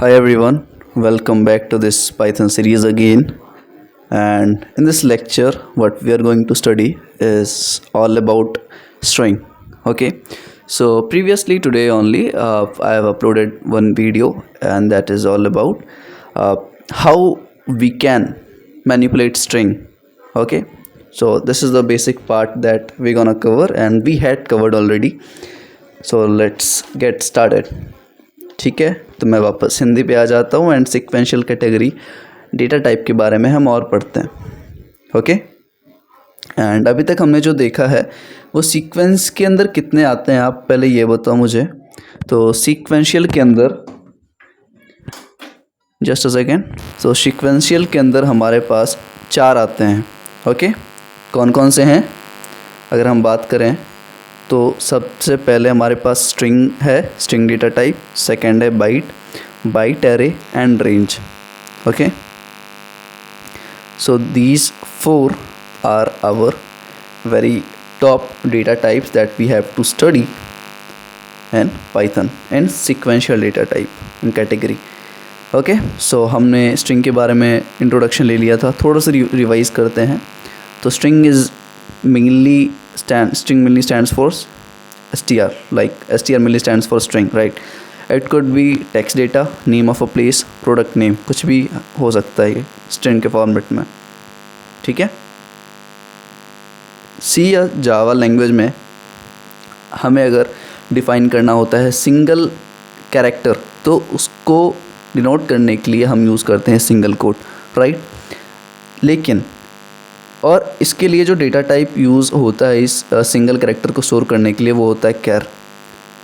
Hi everyone, welcome back to this Python series again. And in this lecture, what we are going to study is all about string. Okay, so previously today only, I have uploaded one video, and that is all about how we can manipulate string. Okay, so this is the basic part that we're gonna cover, and we had covered already. So let's get started. ठीक है, तो मैं वापस हिंदी पे आ जाता हूँ and sequential category data type के बारे में हम और पढ़ते हैं. ओके, एंड अभी तक हमने जो देखा है वो सीक्वेंस के अंदर कितने आते हैं, आप पहले ये बताओ मुझे. तो सीक्वेंशियल के अंदर, जस्ट अ सेकेंड, तो सीक्वेंशियल के अंदर हमारे पास 4 आते हैं. ओके, कौन कौन से हैं अगर हम बात करें तो सबसे पहले हमारे पास स्ट्रिंग है, स्ट्रिंग डेटा टाइप. सेकंड है byte array and range. Okay, so these 4 are our very top data types that we have to study in Python and sequential data type in category. Okay, so हमने string के बारे में introduction ले लिया था, थोड़ा सा रिवाइज करते हैं. तो string mainly stands for str, like str mainly stands for string, right? It could be text data, name of a place, product name, कुछ भी हो सकता है ये स्ट्रिंग के फॉर्मेट में. ठीक है, सी या जावा लैंग्वेज में हमें अगर डिफ़ाइन करना होता है सिंगल कैरेक्टर, तो उसको डिनोट करने के लिए हम यूज़ करते हैं सिंगल कोट, राइट? लेकिन और इसके लिए जो डेटा टाइप यूज़ होता है इस सिंगल कैरेक्टर को स्टोर करने के लिए वो होता है कैर.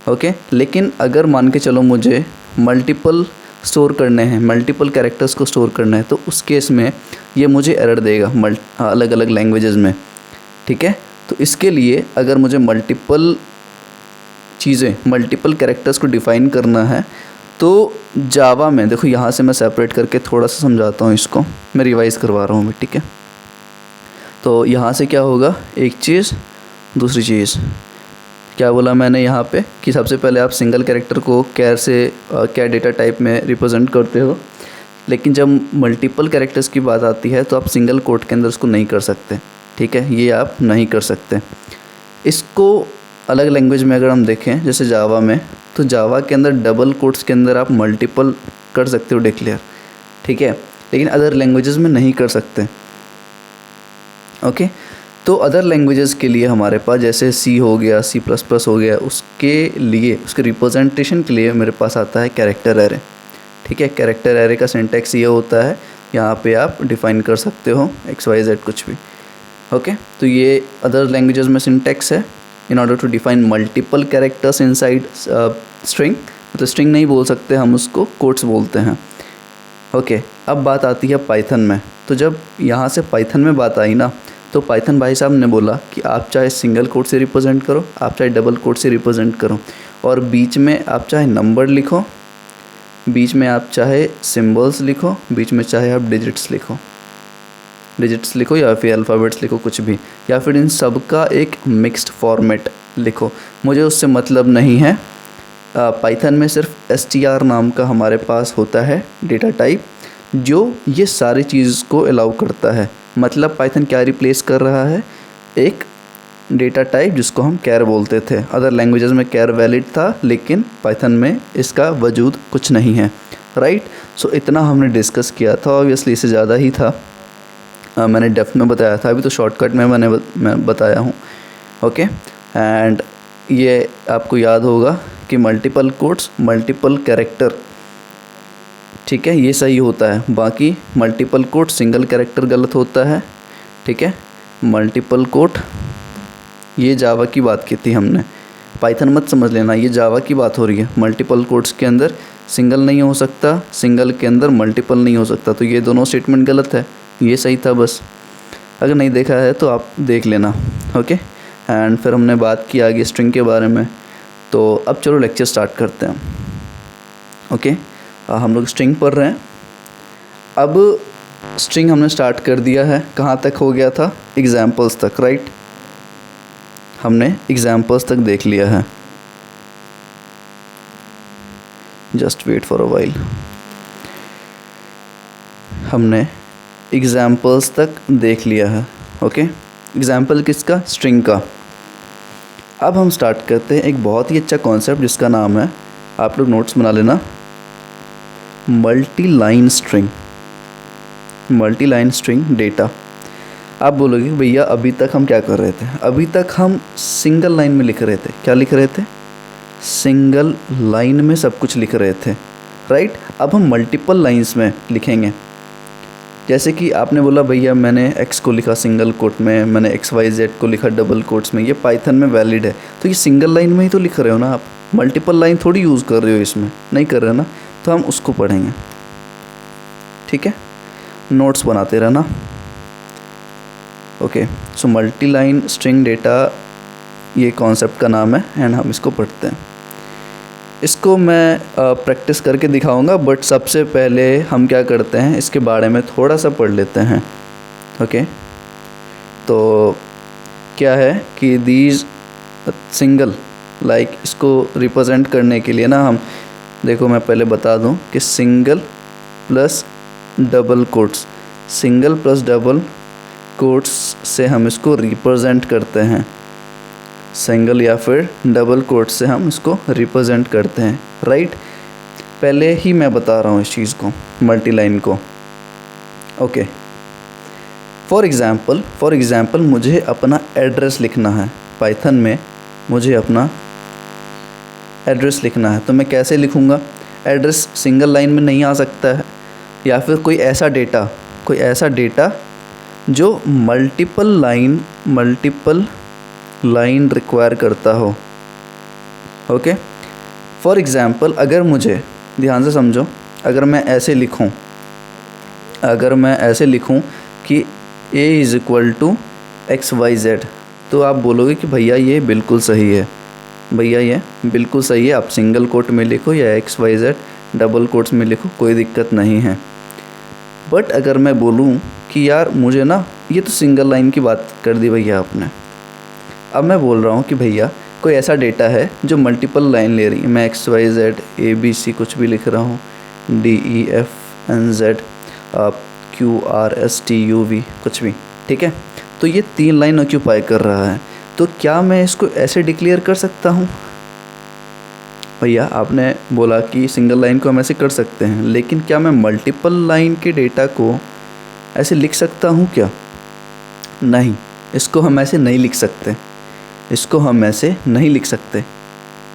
ओके, लेकिन अगर मान के चलो मुझे मल्टीपल स्टोर करने हैं, मल्टीपल कैरेक्टर्स को स्टोर करना है, तो उस केस में ये मुझे एरर देगा अलग अलग लैंग्वेजेस में. ठीक है, तो इसके लिए अगर मुझे मल्टीपल कैरेक्टर्स को डिफ़ाइन करना है तो जावा में देखो, यहाँ से मैं सेपरेट करके थोड़ा सा समझाता हूँ इसको, मैं रिवाइज़ करवा रहा हूँ. ठीक है, तो यहाँ से क्या होगा, एक चीज़, दूसरी चीज़ क्या बोला मैंने यहाँ पे कि सबसे पहले आप सिंगल कैरेक्टर को कैर डेटा टाइप में रिप्रेजेंट करते हो, लेकिन जब मल्टीपल कैरेक्टर्स की बात आती है तो आप सिंगल कोट के अंदर उसको नहीं कर सकते. ठीक है, ये आप नहीं कर सकते. इसको अलग लैंग्वेज में अगर हम देखें जैसे जावा में, तो जावा के अंदर डबल कोट्स के अंदर आप मल्टीपल कर सकते हो डिक्लेयर. ठीक है, लेकिन अदर लैंग्वेजेस में नहीं कर सकते. ओके, तो अदर लैंग्वेजेस के लिए हमारे पास जैसे सी हो गया, C++ हो गया, उसके लिए उसके रिप्रेजेंटेशन के लिए मेरे पास आता है कैरेक्टर एरे. ठीक है, कैरेक्टर एरे का सिंटैक्स ये होता है, यहाँ पे आप डिफ़ाइन कर सकते हो XYZ कुछ भी. ओके, तो ये अदर लैंग्वेजेस में सिंटैक्स है in order to define multiple characters inside string. तो स्ट्रिंग नहीं बोल सकते, हम उसको कोट्स बोलते हैं. ओके, अब बात आती है पाइथन में. तो जब यहाँ से पाइथन में बात आई ना, तो पाइथन भाई साहब ने बोला कि आप चाहे सिंगल कोट से रिप्रेजेंट करो, आप चाहे डबल कोट से रिप्रेजेंट करो, और बीच में आप चाहे नंबर लिखो, बीच में आप चाहे सिम्बल्स लिखो, बीच में चाहे आप डिजिट्स लिखो या फिर अल्फ़ाबेट्स लिखो, कुछ भी, या फिर इन सब का एक मिक्स्ड फॉर्मेट लिखो, मुझे उससे मतलब नहीं है. पाइथन में सिर्फ str नाम का हमारे पास होता है डेटा टाइप जो ये सारी चीज़ को अलाउ करता है. मतलब पाइथन क्या रिप्लेस कर रहा है, एक डेटा टाइप जिसको हम कैर बोलते थे. अदर लैंग्वेजेस में कैर वैलिड था, लेकिन पाइथन में इसका वजूद कुछ नहीं है, राइट? सो इतना हमने डिस्कस किया था, ऑब्वियसली इससे ज़्यादा ही था. मैंने डेप्थ में बताया था, अभी तो शॉर्टकट में मैं बताया हूँ. ओके, एंड ये आपको याद होगा कि मल्टीपल कोट्स, मल्टीपल कैरेक्टर, ठीक है, ये सही होता है. बाकी मल्टीपल कोट सिंगल कैरेक्टर गलत होता है. ठीक है, मल्टीपल कोट, ये जावा की बात की थी हमने, पाइथन मत समझ लेना, ये जावा की बात हो रही है. मल्टीपल कोट्स के अंदर सिंगल नहीं हो सकता, सिंगल के अंदर मल्टीपल नहीं हो सकता, तो ये दोनों स्टेटमेंट गलत है. ये सही था, बस अगर नहीं देखा है तो आप देख लेना. ओके, एंड फिर हमने बात की आगे स्ट्रिंग के बारे में. तो अब चलो लेक्चर स्टार्ट करते हैं. ओके, हम लोग स्ट्रिंग पढ़ रहे हैं. अब स्ट्रिंग हमने स्टार्ट कर दिया है, कहाँ तक हो गया था, एग्जाम्पल्स तक, राइट? हमने एग्जाम्पल्स तक देख लिया है. Just wait for a while. हमने एग्जाम्पल्स तक देख लिया है। ओके, एग्जाम्पल किसका? स्ट्रिंग का। अब हम स्टार्ट करते हैं एक बहुत ही अच्छा कॉन्सेप्ट जिसका नाम है, आप लोग नोट्स बना लेना, multi line string. Multi line string data. आप बोलोगे भैया अभी तक हम क्या कर रहे थे? अभी तक हम सिंगल लाइन में लिख रहे थे। क्या लिख रहे थे? सिंगल लाइन में सब कुछ लिख रहे थे, राइट। अब हम मल्टीपल लाइंस में लिखेंगे। जैसे कि आपने बोला भैया मैंने x को लिखा सिंगल कोट में, मैंने XYZ को लिखा डबल कोट्स में, ये पाइथन में वैलिड है। तो ये सिंगल लाइन में ही तो लिख रहे हो ना आप, मल्टीपल लाइन थोड़ी यूज़ कर रहे हो, इसमें नहीं कर रहे हो ना। तो हम उसको पढ़ेंगे, ठीक है। नोट्स बनाते रहना। Okay, so multi line string data ये कॉन्सेप्ट का नाम है एंड हम इसको पढ़ते हैं। इसको मैं प्रैक्टिस करके दिखाऊंगा, बट सबसे पहले हम क्या करते हैं, इसके बारे में थोड़ा सा पढ़ लेते हैं। ओके, तो क्या है कि दीज सिंगल लाइक इसको रिप्रेजेंट करने के लिए ना हम देखो, मैं पहले बता दूं कि single plus double quotes, single plus double quotes से हम इसको रिप्रेजेंट करते हैं। सिंगल या फिर डबल कोट से हम इसको रिप्रेजेंट करते हैं, राइट। पहले ही मैं बता रहा हूँ इस चीज़ को, मल्टी लाइन को। ओके, फॉर एग्ज़ाम्पल मुझे अपना एड्रेस लिखना है पाइथन में, मुझे अपना एड्रेस लिखना है। तो मैं कैसे लिखूँगा? एड्रेस सिंगल लाइन में नहीं आ सकता है, या फिर कोई ऐसा डेटा जो मल्टीपल लाइन रिक्वायर करता हो। ओके, फॉर एग्ज़ाम्पल अगर मुझे, ध्यान से समझो, अगर मैं ऐसे लिखूं कि a = XYZ, तो आप बोलोगे कि भैया ये बिल्कुल सही है, भैया ये बिल्कुल सही है। आप सिंगल कोट में लिखो या XYZ डबल कोट्स में लिखो, कोई दिक्कत नहीं है। बट अगर मैं बोलूँ कि यार मुझे ना, ये तो सिंगल लाइन की बात कर दी भैया आपने, अब मैं बोल रहा हूँ कि भैया कोई ऐसा डेटा है जो मल्टीपल लाइन ले रही है, मैं XYZ ABC कुछ भी लिख रहा हूँ, DEFNZ QRSTUV कुछ भी, ठीक है। तो ये 3 लाइन ऑक्यूपाई कर रहा है। तो क्या मैं इसको ऐसे डिक्लेयर कर सकता हूँ? भैया आपने बोला कि सिंगल लाइन को हम ऐसे कर सकते हैं, लेकिन क्या मैं मल्टीपल लाइन के डेटा को ऐसे लिख सकता हूँ क्या? नहीं, इसको हम ऐसे नहीं लिख सकते,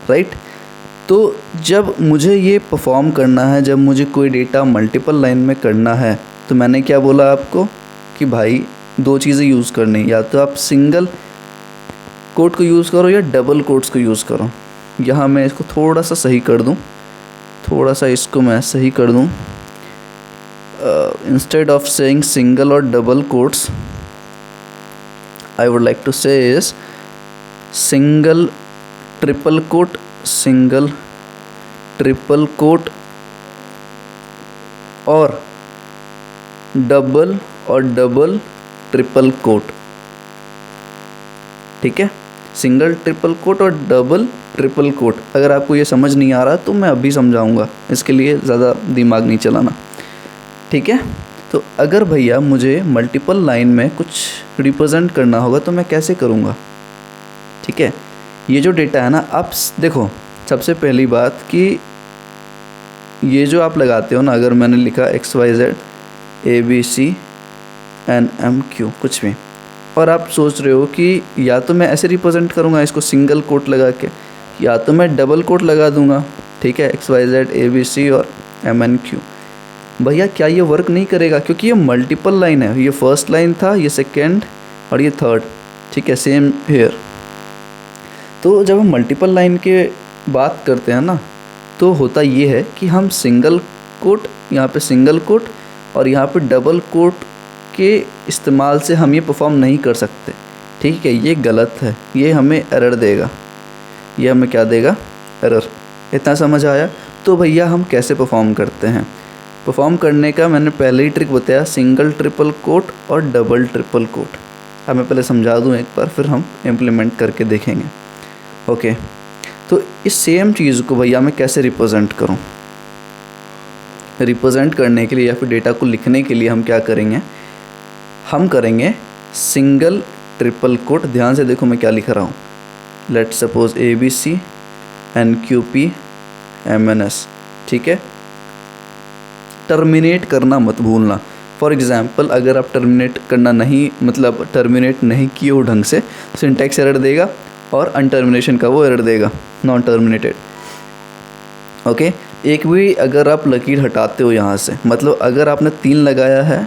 राइट। तो जब मुझे ये परफॉर्म करना है, जब मुझे कोई डेटा मल्टीपल लाइन में करना है, तो मैंने क्या बोला आपको कि भाई 2 चीज़ें यूज़ करनी, या तो आप सिंगल कोट को यूज़ करो या डबल कोट्स को यूज़ करो। यहाँ मैं इसको थोड़ा सा सही कर दूँ, इंस्टेड ऑफ सेइंग सिंगल और double quotes, I would like to say is single triple quote और डबल ट्रिपल कोट, ठीक है। सिंगल ट्रिपल कोट और डबल ट्रिपल कोट। अगर आपको ये समझ नहीं आ रहा तो मैं अभी समझाऊंगा, इसके लिए ज़्यादा दिमाग नहीं चलाना, ठीक है। तो अगर भैया मुझे मल्टीपल लाइन में कुछ रिप्रेजेंट करना होगा तो मैं कैसे करूँगा, ठीक है। ये जो डेटा है ना, आप देखो, सबसे पहली बात कि ये जो आप लगाते हो ना, अगर मैंने लिखा XYZ ABCNMQ कुछ भी, और आप सोच रहे हो कि या तो मैं ऐसे रिप्रेजेंट करूँगा इसको सिंगल कोट लगा के, या तो मैं डबल कोट लगा दूँगा, ठीक है, XYZ ABC और MNQ। भैया क्या ये वर्क नहीं करेगा? क्योंकि ये मल्टीपल लाइन है, ये फर्स्ट लाइन था, ये सेकेंड और ये थर्ड, ठीक है, सेम हेयर। तो जब हम मल्टीपल लाइन के बात करते हैं ना, तो होता ये है कि हम सिंगल कोट, यहाँ पे सिंगल कोट और यहाँ पे डबल कोट के इस्तेमाल से हम ये परफॉर्म नहीं कर सकते, ठीक है। ये गलत है, ये हमें एरर देगा, ये हमें क्या देगा? एरर। इतना समझ आया? तो भैया हम कैसे परफॉर्म करते हैं? परफॉर्म करने का मैंने पहले ही ट्रिक बताया, सिंगल ट्रिपल कोट और डबल ट्रिपल कोट। अब मैं पहले समझा दूं एक बार, फिर हम इम्प्लीमेंट करके देखेंगे। ओके, तो इस सेम चीज़ को भैया मैं कैसे रिप्रेजेंट करूं? रिप्रेजेंट करने के लिए या फिर डेटा को लिखने के लिए हम क्या करेंगे, हम करेंगे सिंगल ट्रिपल कोट। ध्यान से देखो मैं क्या लिख रहा हूँ, let suppose ABC NQP MNS, ठीक है। टर्मिनेट करना मत भूलना। फॉर एग्ज़ाम्पल अगर आप टर्मिनेट करना नहीं, मतलब टर्मिनेट नहीं किए हो ढंग से, सिंटैक्स एरर देगा और अनटर्मिनेशन का वो एरर देगा, नॉन टर्मिनेटेड। ओके, एक भी अगर आप लकीर हटाते हो यहाँ से, मतलब अगर आपने 3 लगाया है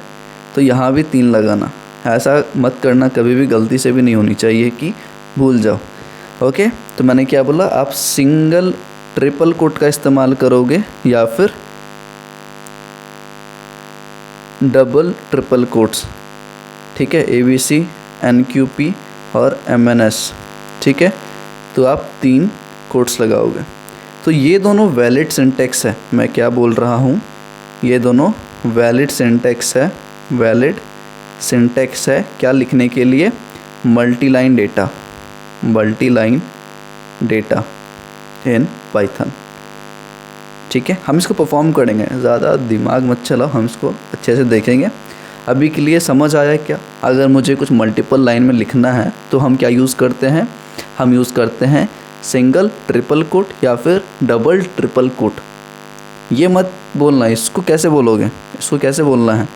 तो यहाँ भी 3 लगाना, ऐसा मत करना कभी भी, गलती से भी नहीं होनी चाहिए कि भूल जाओ। ओके, तो मैंने क्या बोला, आप सिंगल ट्रिपल कोट का इस्तेमाल करोगे या फिर डबल ट्रिपल कोट्स, ठीक है, ABC NQP और MNS, ठीक है। तो आप 3 कोट्स लगाओगे। तो ये दोनों वैलिड सिंटैक्स है। मैं क्या बोल रहा हूँ, ये दोनों वैलिड सिंटैक्स है, वैलिड सिंटैक्स है क्या लिखने के लिए, multiline data, multiline data in Python, ठीक है। हम इसको परफॉर्म करेंगे, ज़्यादा दिमाग मत चलाओ, हम इसको अच्छे से देखेंगे। अभी के लिए समझ आया क्या, अगर मुझे कुछ मल्टीपल लाइन में लिखना है तो हम क्या यूज़ करते हैं, हम यूज़ करते हैं सिंगल ट्रिपल कोट या फिर डबल ट्रिपल कोट। ये मत बोलना, इसको कैसे बोलोगे, इसको कैसे बोलना है,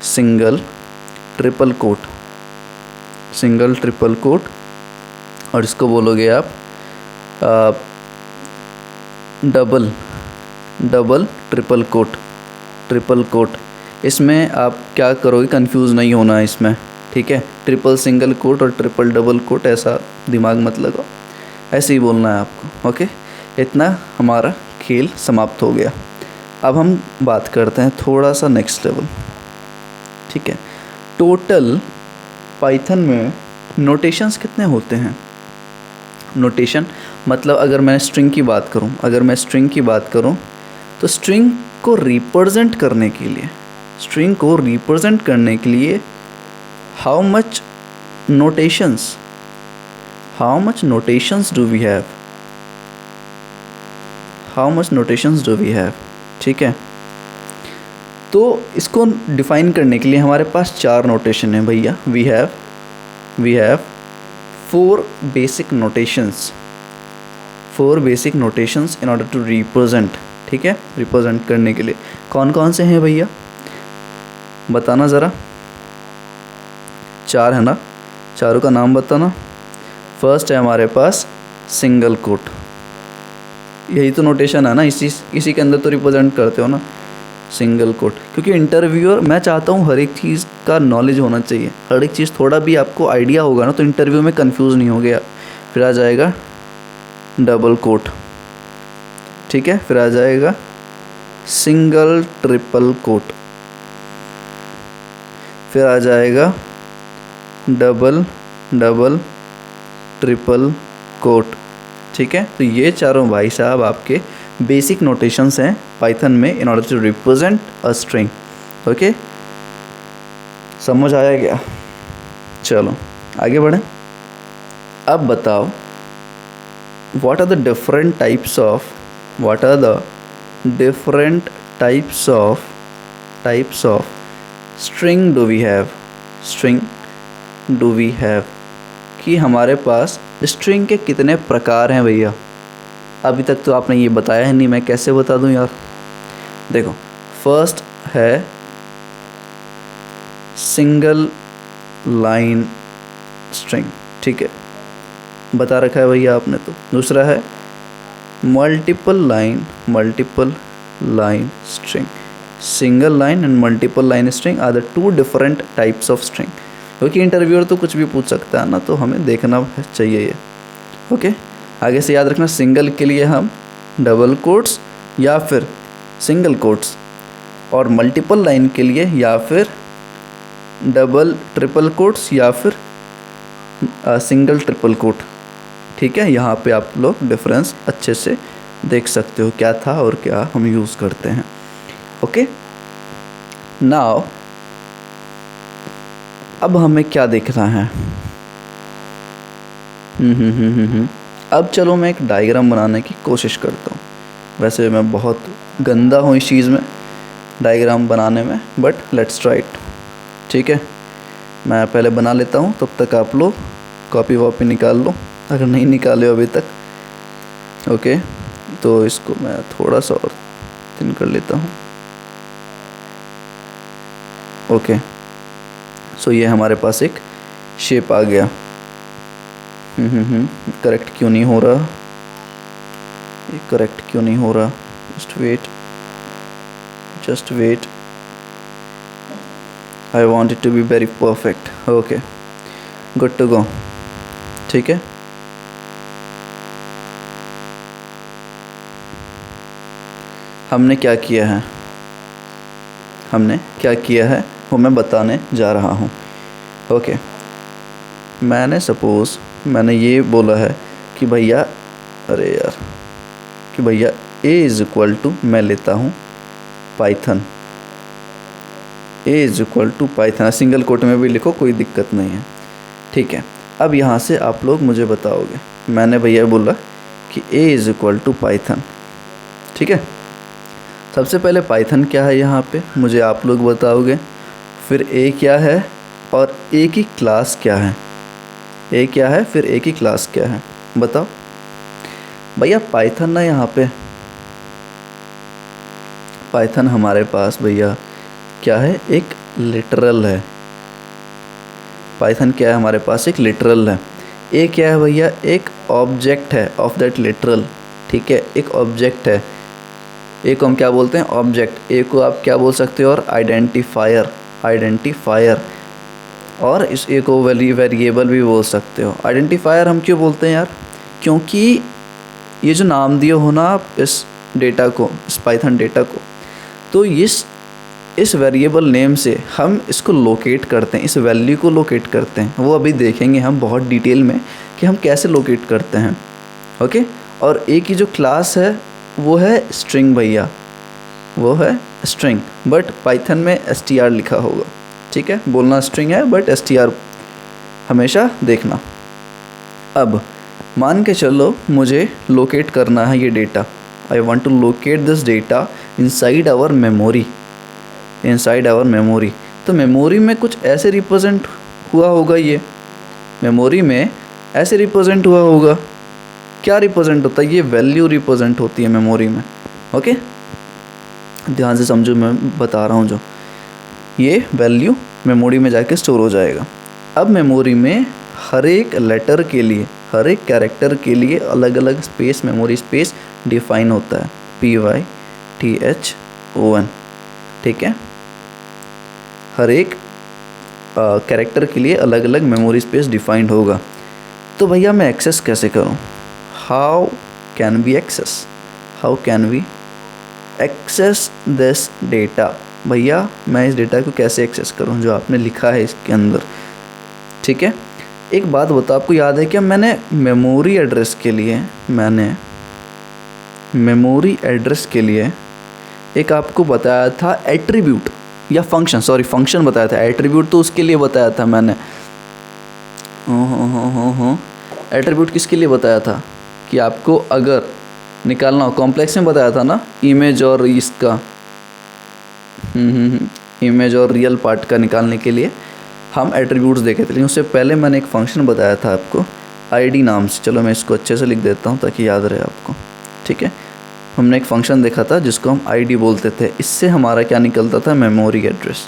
single triple quote, single triple quote, और इसको बोलोगे आप double double triple quote, triple quote. इसमें आप क्या करोगे, कंफ्यूज नहीं होना है इसमें, ठीक है। ट्रिपल सिंगल कोट और ट्रिपल डबल कोट, ऐसा दिमाग मत लगाओ, ऐसे ही बोलना है आपको। ओके, इतना हमारा खेल समाप्त हो गया। अब हम बात करते हैं थोड़ा सा नेक्स्ट लेवल, ठीक है। टोटल पाइथन में नोटेशंस कितने होते हैं, नोटेशन मतलब अगर मैं स्ट्रिंग की बात करूं, अगर मैं स्ट्रिंग की बात करूं तो स्ट्रिंग को रिप्रेजेंट करने के लिए, स्ट्रिंग को रिप्रेजेंट करने के लिए how much notations, how much notations do we have, how much notations do we have, ठीक है। तो इसको डिफाइन करने के लिए हमारे पास 4 नोटेशन है भैया, we have 4 basic notations, 4 basic notations in order to represent, ठीक है, रिप्रेजेंट करने के लिए। कौन कौन से हैं भैया, बताना ज़रा, 4 है ना, चारों का नाम बताना। फर्स्ट है हमारे पास सिंगल कोट, यही तो नोटेशन है ना, इसी के अंदर तो रिप्रेजेंट करते हो ना, सिंगल कोट। क्योंकि इंटरव्यूअर, मैं चाहता हूँ हर एक चीज़ का नॉलेज होना चाहिए, हर एक चीज़ थोड़ा भी आपको आइडिया होगा ना तो इंटरव्यू में कंफ्यूज नहीं हो गया। फिर आ जाएगा डबल कोट, ठीक है, फिर आ जाएगा सिंगल ट्रिपल कोट, फिर आ जाएगा डबल डबल ट्रिपल कोट, ठीक है। तो ये चारों भाई साहब आपके बेसिक नोटेशंस हैं पाइथन में in order to represent a string. Okay, समझ आया क्या, चलो आगे बढ़ें। अब बताओ what are the different types of, what are the different types of string do we have, string do we have, कि हमारे पास स्ट्रिंग के कितने प्रकार हैं भैया। अभी तक तो आपने ये बताया है नहीं, मैं कैसे बता दूं यार। देखो, फर्स्ट है सिंगल लाइन स्ट्रिंग, ठीक है, बता रखा है भैया आपने तो। दूसरा है multiple line string, single line and multiple line string are the 2 different types of string. क्योंकि इंटरव्यूअर तो कुछ भी पूछ सकता है ना, तो हमें देखना चाहिए ये। ओके, आगे से याद रखना, सिंगल के लिए हम डबल कोट्स या फिर सिंगल कोट्स, और मल्टीपल लाइन के लिए या फिर डबल ट्रिपल कोट्स या फिर सिंगल ट्रिपल कोट, ठीक है। यहाँ पे आप लोग डिफरेंस अच्छे से देख सकते हो क्या था और क्या हम यूज़ करते हैं। ओके, नाउ अब हमें क्या देखना है, अब चलो मैं एक डायग्राम बनाने की कोशिश करता हूँ। वैसे मैं बहुत गंदा हूँ इस चीज़ में, डायग्राम बनाने में, बट लेट्स ट्राई इट। ठीक है, मैं पहले बना लेता हूँ, तब तक आप लोग कॉपी वॉपी निकाल लो अगर नहीं निकाले हो अभी तक। ओके, तो इसको मैं थोड़ा सा और थिन कर लेता हूँ। ओके, सो ये हमारे पास एक शेप आ गया। करेक्ट क्यों नहीं हो रहा, ये करेक्ट क्यों नहीं हो रहा, just wait, I want it to be very perfect. Okay, good to go. ठीक है, हमने क्या किया है वो मैं बताने जा रहा हूँ। ओके, मैंने ये बोला है कि भैया a इज़ इक्वल टू, मैं लेता हूँ Python, a is equal to Python, single quote में भी लिखो, कोई दिक्कत नहीं है। ठीक है, अब यहाँ से आप लोग मुझे बताओगे, मैंने भैया बोला कि a is equal to Python. ठीक है, सबसे पहले पाइथन क्या है यहाँ पे मुझे आप लोग बताओगे, फिर a क्या है और a की क्लास क्या है, a क्या है फिर a की क्लास क्या है, बताओ भैया। पाइथन ना, यहाँ पे पाइथन हमारे पास भैया क्या है, एक लिटरल है। पाइथन क्या है हमारे पास, एक लिटरल है। ए क्या है भैया, एक ऑब्जेक्ट है ऑफ दैट लिटरल। ठीक है, एक ऑब्जेक्ट है, ए को हम क्या बोलते हैं, ऑब्जेक्ट। ए को आप क्या बोल सकते हो, और आइडेंटिफायर, और इस ए को वेरिएबल भी बोल सकते हो। आइडेंटिफायर हम क्यों बोलते हैं यार, क्योंकि ये जो नाम दिए हो ना आप इस डेटा को, इस पाइथन डेटा को, तो इस वेरिएबल नेम से हम इसको लोकेट करते हैं, इस वैल्यू को लोकेट करते हैं। वो अभी देखेंगे हम बहुत डिटेल में कि हम कैसे लोकेट करते हैं। ओके, और ए की जो क्लास है वो है स्ट्रिंग भैया, वो है स्ट्रिंग, बट पाइथन में str लिखा होगा। ठीक है, बोलना स्ट्रिंग है बट str हमेशा देखना। अब मान के चलो मुझे लोकेट करना है ये data, I want to locate this data inside our memory, तो मेमोरी में कुछ ऐसे रिप्रेजेंट हुआ होगा, ये मेमोरी में ऐसे रिप्रेजेंट हुआ होगा। क्या रिप्रेजेंट होता है, ये वैल्यू रिप्रेजेंट होती है मेमोरी में। ओके, ध्यान से समझो, मैं बता रहा हूँ, जो ये वैल्यू मेमोरी में जाके स्टोर हो जाएगा। अब मेमोरी में हर एक लेटर के लिए, हर एक कैरेक्टर के लिए अलग अलग स्पेस, मेमोरी स्पेस डिफाइन होता है, PYTHON। ठीक है, हर एक कैरेक्टर के लिए अलग अलग मेमोरी स्पेस डिफाइंड होगा। तो भैया मैं एक्सेस कैसे करूं, how can we access this data, भैया मैं इस डेटा को कैसे एक्सेस करूं जो आपने लिखा है इसके अंदर। ठीक है, एक बात बताओ, आपको याद है क्या, मैंने मेमोरी एड्रेस के लिए एक आपको बताया था एट्रीब्यूट या फंक्शन बताया था। एट्रीब्यूट तो उसके लिए बताया था मैंने, एट्रीब्यूट किसके लिए बताया था, कि आपको अगर निकालना हो, कॉम्प्लेक्स में बताया था ना, इमेज और इसका इमेज और रियल पार्ट का निकालने के लिए हम एट्रीब्यूट्स देखे थे। लेकिन उससे पहले मैंने एक फंक्शन बताया था आपको ID नाम से, चलो मैं इसको अच्छे से लिख देता हूँ ताकि याद रहे आपको। ठीक है, हमने एक फंक्शन देखा था जिसको हम ID बोलते थे, इससे हमारा क्या निकलता था, मेमोरी एड्रेस।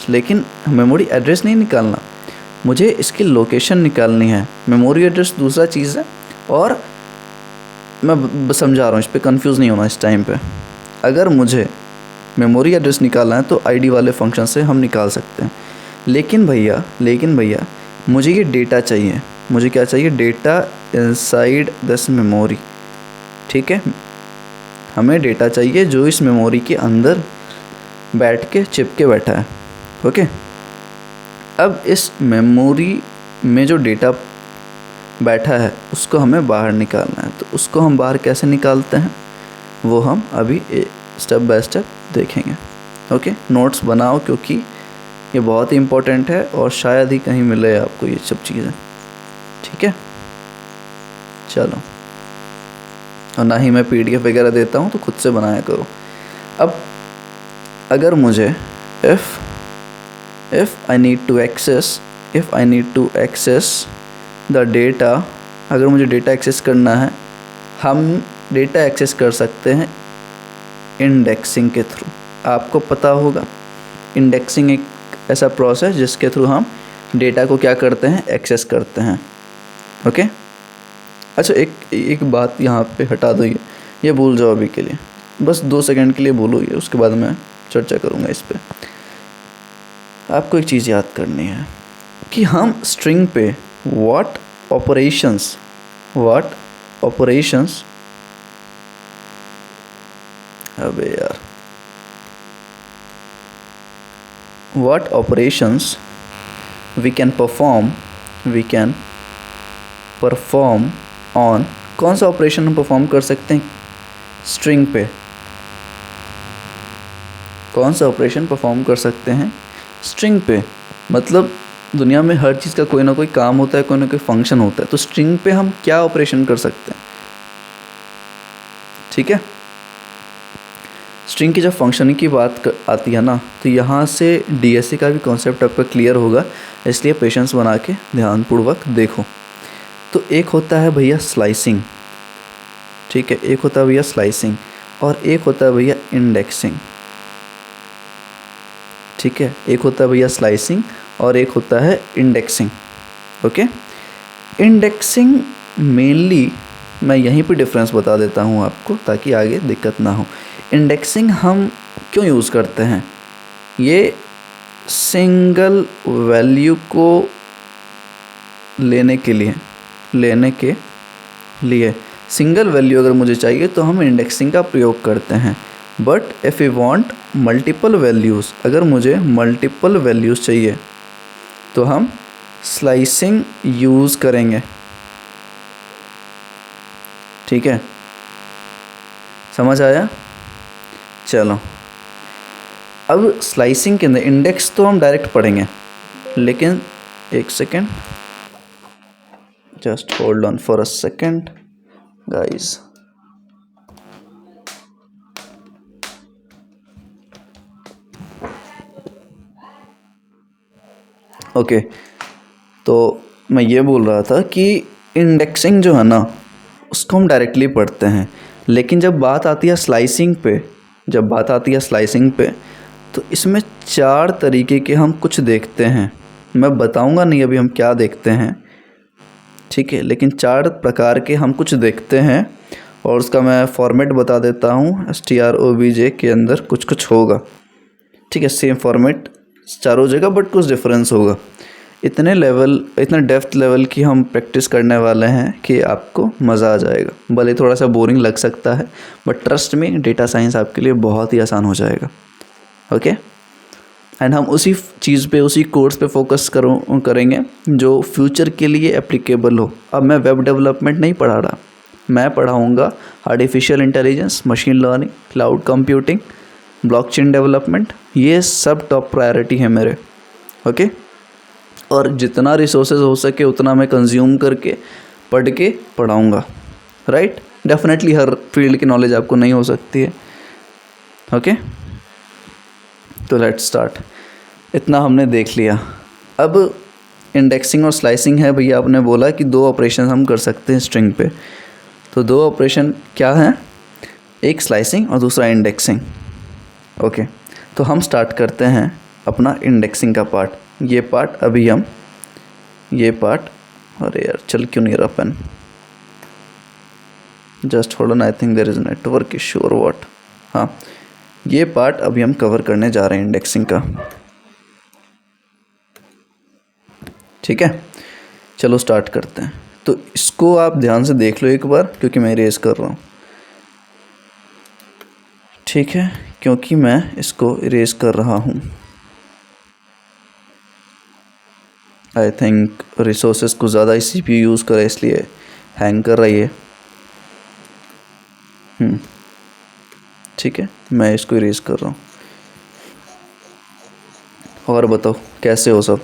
लेकिन मेमोरी एड्रेस नहीं निकालना, मुझे इसकी लोकेशन निकालनी है। मेमोरी एड्रेस दूसरा चीज़ है, और मैं समझा रहा हूँ, इस पर कंफ्यूज नहीं होना इस टाइम पे। अगर मुझे मेमोरी एड्रेस निकालना है तो ID वाले फंक्शन से हम निकाल सकते हैं। लेकिन भैया मुझे ये डेटा चाहिए, मुझे क्या चाहिए, डेटा इनसाइड दिस मेमोरी। ठीक है, हमें डेटा चाहिए जो इस मेमोरी के अंदर बैठ के चिपके बैठा है। ओके, अब इस मेमोरी में जो डेटा बैठा है उसको हमें बाहर निकालना है। तो उसको हम बाहर कैसे निकालते हैं वो हम अभी स्टेप बाय स्टेप देखेंगे। ओके, नोट्स बनाओ क्योंकि ये बहुत ही इम्पोर्टेंट है और शायद ही कहीं मिले आपको ये सब चीज़ें। ठीक है, चलो, और ना ही मैं PDF वगैरह देता हूँ, तो खुद से बनाया करो। अब अगर मुझे if I need to access the data, अगर मुझे डेटा एक्सेस करना है, हम डेटा एक्सेस कर सकते हैं इंडेक्सिंग के थ्रू। आपको पता होगा इंडेक्सिंग एक ऐसा प्रोसेस जिसके थ्रू हम डेटा को क्या करते हैं, एक्सेस करते हैं। ओके, अच्छा एक बात यहाँ पे हटा दो, ये भूल जाओ अभी के लिए, बस 2 सेकंड के लिए भूलो ये, उसके बाद मैं चर्चा करूँगा इस पे। आपको एक चीज़ याद करनी है कि हम स्ट्रिंग पे व्हाट ऑपरेशंस अबे यार what operations we can perform on, कौन सा ऑपरेशन हम परफॉर्म कर सकते हैं स्ट्रिंग पे, कौन सा ऑपरेशन परफॉर्म कर सकते हैं स्ट्रिंग पे। मतलब दुनिया में हर चीज़ का कोई ना कोई काम होता है, कोई ना कोई फंक्शन होता है, तो स्ट्रिंग पे हम क्या ऑपरेशन कर सकते हैं। ठीक है, स्ट्रिंग की जब फंक्शनिंग की बात आती है ना, तो यहाँ से डीएसए का भी कॉन्सेप्ट आपका क्लियर होगा, इसलिए पेशेंस बना के ध्यानपूर्वक देखो। तो एक होता है भैया स्लाइसिंग, ठीक है, एक होता है भैया स्लाइसिंग और एक होता है भैया इंडेक्सिंग। ठीक है, एक होता है भैया स्लाइसिंग और एक होता है इंडेक्सिंग। ओके, इंडेक्सिंग मेनली मैं यहीं पे डिफरेंस बता देता हूँ आपको ताकि आगे दिक्कत ना हो। इंडेक्सिंग हम क्यों यूज़ करते हैं, ये सिंगल वैल्यू को लेने के लिए सिंगल वैल्यू अगर मुझे चाहिए तो हम इंडेक्सिंग का प्रयोग करते हैं। But if you want multiple values, अगर मुझे मल्टीपल वैल्यूज़ चाहिए तो हम स्लाइसिंग यूज़ करेंगे। ठीक है, समझ आया? चलो, अब स्लाइसिंग के अंदर इंडेक्स तो हम डायरेक्ट पढ़ेंगे, लेकिन एक second, just hold on for a second guys. Okay, तो मैं ये बोल रहा था कि इंडेक्सिंग जो है ना उसको हम डायरेक्टली पढ़ते हैं, लेकिन जब बात आती है स्लाइसिंग पे, तो इसमें 4 तरीके के हम कुछ देखते हैं। मैं बताऊंगा नहीं अभी हम क्या देखते हैं, ठीक है, लेकिन 4 प्रकार के हम कुछ देखते हैं और उसका मैं फॉर्मेट बता देता हूँ। strobj के अंदर कुछ होगा, ठीक है, सेम फॉर्मेट चारों जगह बट कुछ डिफरेंस होगा। इतना डेप्थ लेवल की हम प्रैक्टिस करने वाले हैं कि आपको मज़ा आ जाएगा। भले थोड़ा सा बोरिंग लग सकता है बट ट्रस्ट में डेटा साइंस आपके लिए बहुत ही आसान हो जाएगा। ओके, एंड हम उसी चीज़ पे, उसी कोर्स पे फोकस करेंगे जो फ्यूचर के लिए एप्लीकेबल हो। अब मैं वेब डेवलपमेंट नहीं पढ़ा रहा, मैं पढ़ाऊँगा artificial intelligence, machine learning, cloud computing, blockchain development, ये सब टॉप प्रायोरिटी है मेरे। ओके, और जितना रिसोर्सेज हो सके उतना मैं कंज्यूम करके पढ़ के पढ़ाऊँगा। राइट, डेफिनेटली हर फील्ड की नॉलेज आपको नहीं हो सकती है। ओके, तो लेट्स स्टार्ट। इतना हमने देख लिया। अब इंडेक्सिंग और स्लाइसिंग है भैया, आपने बोला कि 2 ऑपरेशन हम कर सकते हैं स्ट्रिंग पे, तो 2 ऑपरेशन क्या हैं, एक स्लाइसिंग और दूसरा इंडेक्सिंग। ओके, तो हम स्टार्ट करते हैं अपना इंडेक्सिंग का पार्ट। ये पार्ट अरे यार चल क्यों नहीं रहा pen, just hold on, I think there is network issue और व्हाट। हाँ, ये पार्ट अभी हम कवर करने जा रहे हैं इंडेक्सिंग का। ठीक है, चलो स्टार्ट करते हैं। तो इसको आप ध्यान से देख लो एक बार, क्योंकि मैं इरेज कर रहा हूँ। ठीक है, क्योंकि मैं इसको इरेज कर रहा हूँ। आई थिंक रिसोर्सेज को ज़्यादा ही CPU यूज़ करे इसलिए हैंग कर रही है। ठीक है, मैं इसको इरेज कर रहा हूँ। और बताओ कैसे हो सब?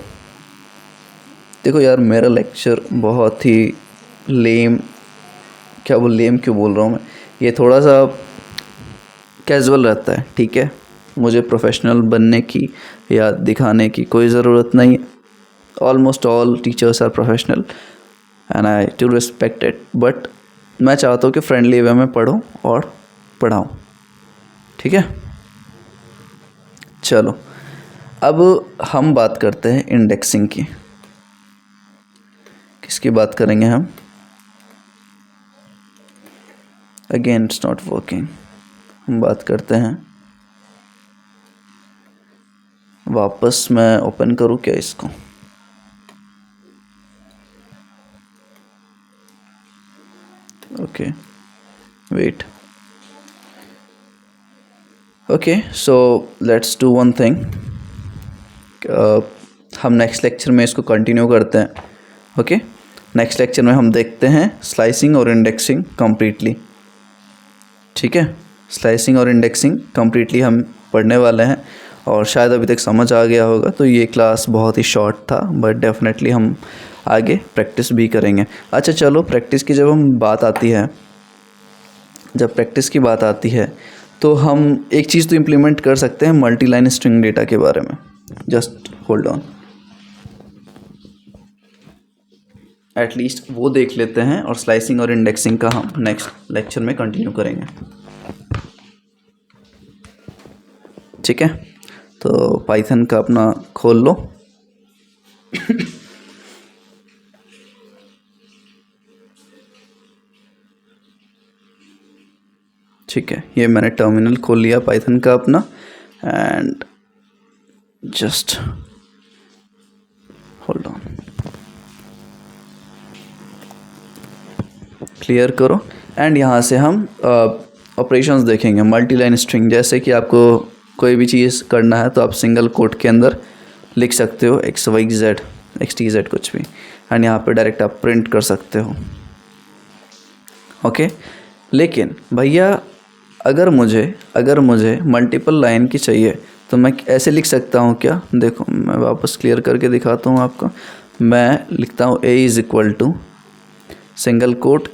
देखो यार, मेरा लेक्चर बहुत ही लेम क्यों बोल रहा हूँ मैं, ये थोड़ा सा कैजुअल रहता है, ठीक है। मुझे प्रोफेशनल बनने की या दिखाने की कोई ज़रूरत नहीं है। Almost all teachers are professional and I too respect it, but मैं चाहता हूँ कि फ्रेंडली वे में पढूं और पढ़ाऊँ, ठीक है। चलो अब हम बात करते हैं इंडेक्सिंग की। किसकी बात करेंगे हम? Again it's not working. हम बात करते हैं, वापस मैं ओपन करूँ क्या इसको? Okay wait, okay so let's do one thing. हम नेक्स्ट लेक्चर में इसको कंटिन्यू करते हैं, ओके। नेक्स्ट लेक्चर में हम देखते हैं स्लाइसिंग और इंडेक्सिंग कंप्लीटली, ठीक है। स्लाइसिंग और इंडेक्सिंग कंप्लीटली हम पढ़ने वाले हैं और शायद अभी तक समझ आ गया होगा। तो ये क्लास बहुत ही शॉर्ट था, बट डेफिनेटली हम आगे प्रैक्टिस भी करेंगे। अच्छा चलो, प्रैक्टिस की जब प्रैक्टिस की बात आती है तो हम एक चीज़ तो इम्प्लीमेंट कर सकते हैं मल्टी लाइन स्ट्रिंग डेटा के बारे में। जस्ट होल्ड ऑन, एटलीस्ट वो देख लेते हैं और स्लाइसिंग और इंडेक्सिंग का हम नेक्स्ट लेक्चर में कंटिन्यू करेंगे, ठीक है। तो पाइथन का अपना खोल लो। ठीक है, ये मैंने टर्मिनल खोल लिया पाइथन का अपना, and just hold on, clear करो। एंड यहाँ से हम ऑपरेशंस देखेंगे मल्टी लाइन स्ट्रिंग। जैसे कि आपको कोई भी चीज़ करना है तो आप सिंगल कोट के अंदर लिख सकते हो XYZ XTZ कुछ भी, एंड यहाँ पे डायरेक्ट आप प्रिंट कर सकते हो, ओके। लेकिन भैया अगर मुझे मल्टीपल लाइन की चाहिए तो मैं ऐसे लिख सकता हूँ क्या? देखो मैं वापस क्लियर करके दिखाता हूँ आपको। मैं लिखता हूँ A is equal to single quote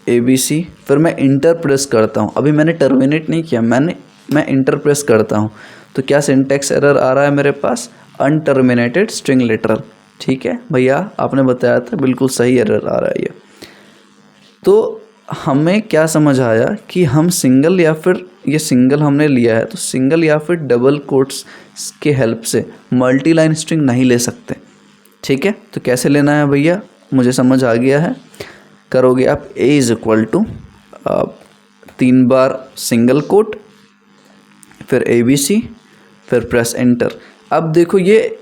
ABC, फिर मैं इंटर प्रेस करता हूँ। अभी मैंने टर्मिनेट नहीं किया, मैं इंटर प्रेस करता हूँ। तो क्या सिंटैक्स एरर आ रहा है मेरे पास? अनटर्मिनेटेड स्ट्रिंग लिटरल, ठीक है भैया, आपने बताया था, बिल्कुल सही एरर आ रहा है ये। तो हमें क्या समझ आया कि हम सिंगल या फिर ये सिंगल हमने लिया है तो सिंगल या फिर डबल कोट्स के हेल्प से मल्टी लाइन स्ट्रिंग नहीं ले सकते, ठीक है। तो कैसे लेना है भैया, मुझे समझ आ गया है। करोगे आप A इज़ इक्वल टू 3 बार सिंगल कोट, फिर ABC, फिर प्रेस एंटर। अब देखो ये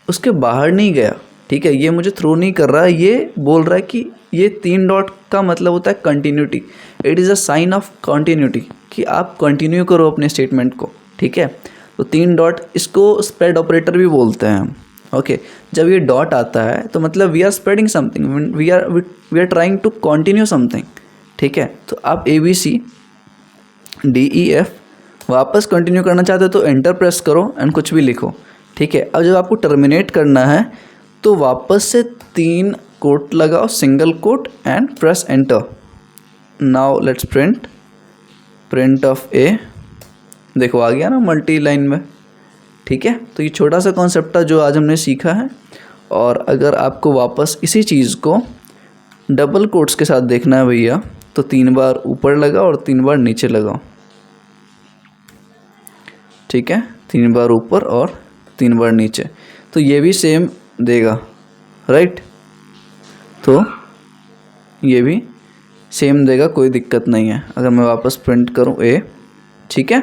उसके बाहर नहीं गया, ठीक है, ये मुझे थ्रो नहीं कर रहा है, ये बोल रहा है कि ये 3 डॉट का मतलब होता है continuity. It is a sign of continuity कि आप कंटिन्यू करो अपने स्टेटमेंट को, ठीक है। तो 3 डॉट, इसको स्प्रेड ऑपरेटर भी बोलते हैं हम, ओके। जब ये डॉट आता है तो मतलब we are spreading something, we are trying to continue something, ठीक है। तो आप ABC DEF वापस कंटिन्यू करना चाहते हो तो एंटर प्रेस करो एंड कुछ भी लिखो, ठीक है। अब जब आपको टर्मिनेट करना है तो वापस से 3 कोट लगाओ, single quote and press enter. Now let's print of A। देखो आ गया ना मल्टी लाइन में, ठीक है। तो ये छोटा सा कॉन्सेप्ट था जो आज हमने सीखा है। और अगर आपको वापस इसी चीज़ को डबल कोट्स के साथ देखना है भैया तो 3 बार ऊपर लगाओ और 3 बार नीचे लगाओ, ठीक है। 3 बार ऊपर और 3 बार नीचे, तो ये भी सेम देगा, राइट। तो ये भी सेम देगा, कोई दिक्कत नहीं है। अगर मैं वापस प्रिंट करूँ A, ठीक है,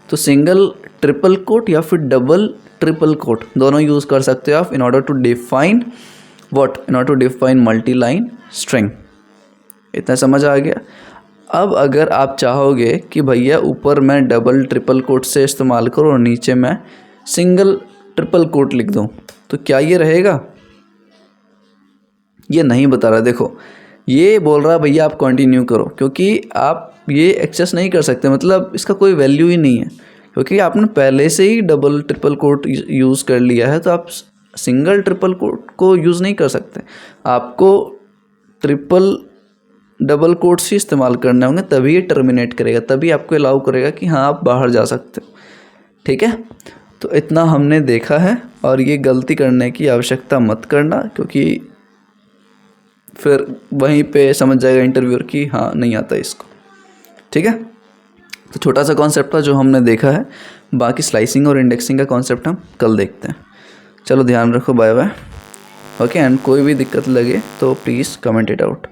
तो सिंगल ट्रिपल कोट या फिर डबल ट्रिपल कोट दोनों यूज़ कर सकते हो आप in order to define multi line string. इतना समझ आ गया। अब अगर आप चाहोगे कि भैया ऊपर मैं डबल ट्रिपल कोट से इस्तेमाल करूँ और नीचे मैं सिंगल ट्रिपल कोट लिख दूँ तो क्या ये रहेगा? ये नहीं बता रहा। देखो ये बोल रहा है भैया आप कंटिन्यू करो, क्योंकि आप ये एक्सेस नहीं कर सकते, मतलब इसका कोई वैल्यू ही नहीं है, क्योंकि आपने पहले से ही डबल ट्रिपल कोट यूज़ कर लिया है। तो आप सिंगल ट्रिपल कोट को यूज़ नहीं कर सकते, आपको ट्रिपल डबल कोट्स ही इस्तेमाल करने होंगे, तभी ये टर्मिनेट करेगा, तभी आपको अलाउ करेगा कि हाँ आप बाहर जा सकते हो। ठीक है, तो इतना हमने देखा है, और ये गलती करने की आवश्यकता मत करना, क्योंकि फिर वहीं पे समझ जाएगा इंटरव्यूअर कि हाँ नहीं आता इसको। ठीक है, तो छोटा सा कॉन्सेप्ट था जो हमने देखा है, बाकी स्लाइसिंग और इंडेक्सिंग का कॉन्सेप्ट हम कल देखते हैं। चलो ध्यान रखो, बाय बाय। ओके, एंड कोई भी दिक्कत लगे तो प्लीज़ कमेंट इट आउट।